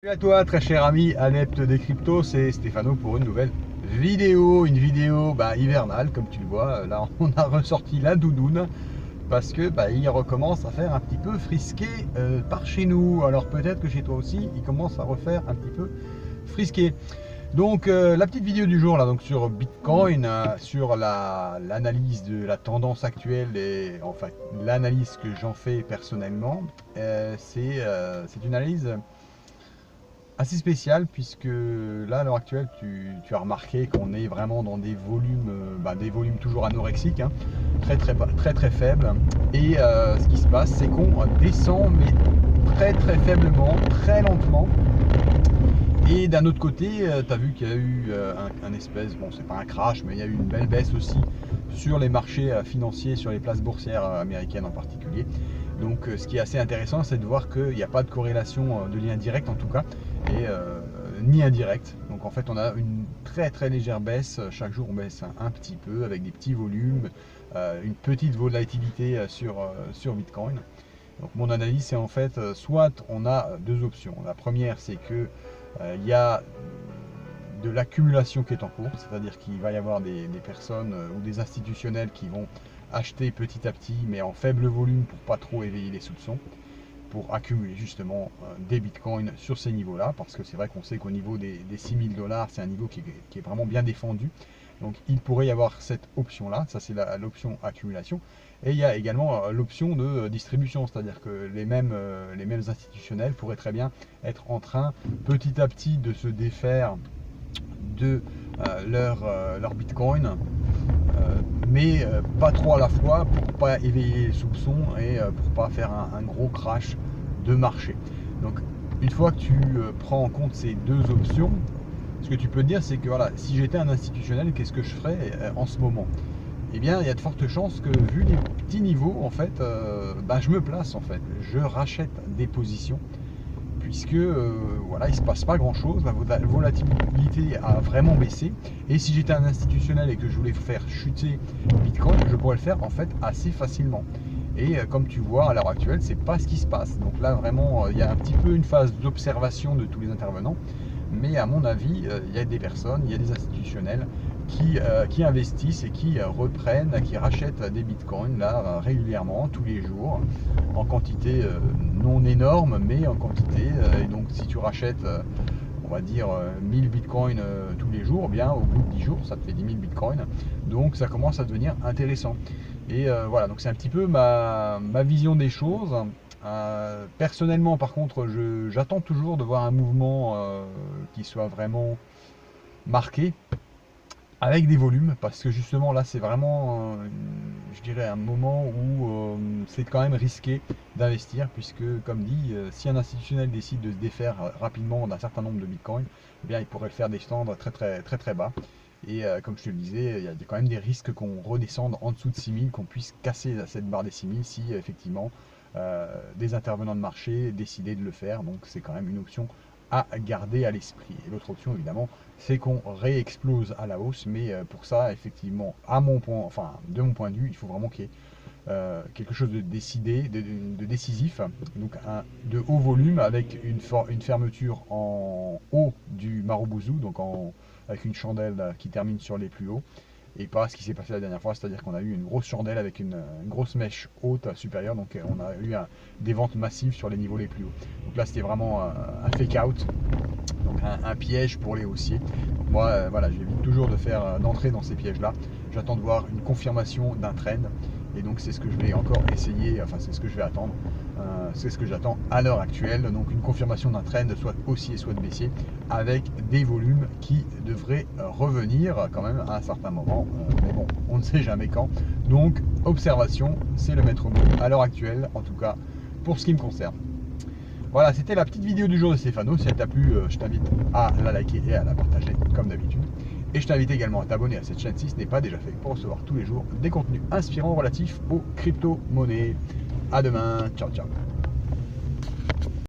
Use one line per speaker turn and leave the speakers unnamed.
Salut à toi très cher ami adepte des cryptos, c'est Stéphano pour une nouvelle vidéo, hivernale comme tu le vois. Là on a ressorti la doudoune parce que il recommence à faire un petit peu frisqué par chez nous. Alors peut-être que chez toi aussi il commence à refaire un petit peu frisqué. Donc la petite vidéo du jour là donc sur Bitcoin, sur l'analyse de la tendance actuelle et enfin l'analyse que j'en fais personnellement, c'est une analyse assez spécial puisque là à l'heure actuelle tu as remarqué qu'on est vraiment dans des volumes toujours anorexiques, hein, très faibles. Et ce qui se passe c'est qu'on descend mais très faiblement, très lentement. Et d'un autre côté, tu as vu qu'il y a eu un espèce, bon c'est pas un crash, mais il y a eu une belle baisse aussi sur les marchés financiers, sur les places boursières américaines en particulier. Donc ce qui est assez intéressant, c'est de voir qu'il n'y a pas de corrélation de lien direct en tout cas, et ni indirect. Donc en fait on a une très légère baisse, chaque jour on baisse un petit peu avec des petits volumes, une petite volatilité sur Bitcoin. Donc mon analyse c'est en fait, soit on a deux options. La première c'est que il y a de l'accumulation qui est en cours, c'est-à-dire qu'il va y avoir des personnes ou des institutionnels qui vont acheter petit à petit, mais en faible volume pour pas trop éveiller les soupçons, pour accumuler justement des bitcoins sur ces niveaux-là, parce que c'est vrai qu'on sait qu'au niveau des 6000 $, c'est un niveau qui est vraiment bien défendu. Donc il pourrait y avoir cette option-là, ça c'est l'option accumulation. Et il y a également l'option de distribution, c'est-à-dire que les mêmes institutionnels pourraient très bien être en train petit à petit de se défaire de leur bitcoin, mais pas trop à la fois pour pas éveiller les soupçons et pour pas faire un gros crash de marché. Donc une fois que tu prends en compte ces deux options, ce que tu peux te dire c'est que voilà, si j'étais un institutionnel, qu'est-ce que je ferais en ce moment? Eh bien il y a de fortes chances que vu les petits niveaux en fait, je me place en fait, je rachète des positions puisque voilà, il ne se passe pas grand chose, la volatilité a vraiment baissé, et si j'étais un institutionnel et que je voulais faire chuter Bitcoin, je pourrais le faire en fait assez facilement. Et comme tu vois à l'heure actuelle, c'est pas ce qui se passe. Donc là vraiment il y a un petit peu une phase d'observation de tous les intervenants, mais à mon avis il y a des personnes, il y a des institutionnels qui investissent et qui reprennent, qui rachètent des bitcoins là régulièrement, tous les jours, en quantité non énorme, mais en quantité. Et donc si tu rachètes, on va dire 1000 bitcoins tous les jours, eh bien au bout de 10 jours, ça te fait 10 000 bitcoins. Donc ça commence à devenir intéressant. Et voilà, donc c'est un petit peu ma vision des choses. Personnellement, par contre, j'attends toujours de voir un mouvement qui soit vraiment marqué, avec des volumes, parce que justement là c'est vraiment je dirais un moment où c'est quand même risqué d'investir, puisque comme dit, si un institutionnel décide de se défaire rapidement d'un certain nombre de bitcoins, eh bien il pourrait le faire descendre très bas. Et comme je te le disais, il y a quand même des risques qu'on redescende en dessous de 6000, qu'on puisse casser cette barre des 6000 si effectivement des intervenants de marché décidaient de le faire. Donc c'est quand même une option à garder à l'esprit. Et l'autre option évidemment, c'est qu'on réexplose à la hausse, mais pour ça effectivement, de mon point de vue, il faut vraiment qu'il y ait quelque chose de décidé, de décisif, donc de haut volume, avec une fermeture en haut du Marubozu, donc avec une chandelle qui termine sur les plus hauts, et pas ce qui s'est passé la dernière fois, c'est-à-dire qu'on a eu une grosse chandelle avec une grosse mèche haute supérieure, donc on a eu des ventes massives sur les niveaux les plus hauts. Donc là c'était vraiment un fake out, donc un piège pour les haussiers. Donc moi voilà, j'évite toujours d'entrer dans ces pièges là. J'attends de voir une confirmation d'un trend, et donc c'est ce que je vais encore essayer, enfin c'est ce que je vais attendre, c'est ce que j'attends à l'heure actuelle. Donc une confirmation d'un trend, soit haussier soit de baissier, avec des volumes qui devraient revenir quand même à un certain moment, mais bon, on ne sait jamais quand. Donc observation, c'est le maître mot à l'heure actuelle, en tout cas pour ce qui me concerne. Voilà, c'était la petite vidéo du jour de Stéphano. Si elle t'a plu, je t'invite à la liker et à la partager comme d'habitude. Et je t'invite également à t'abonner à cette chaîne si ce n'est pas déjà fait, pour recevoir tous les jours des contenus inspirants relatifs aux crypto-monnaies. A demain, ciao ciao.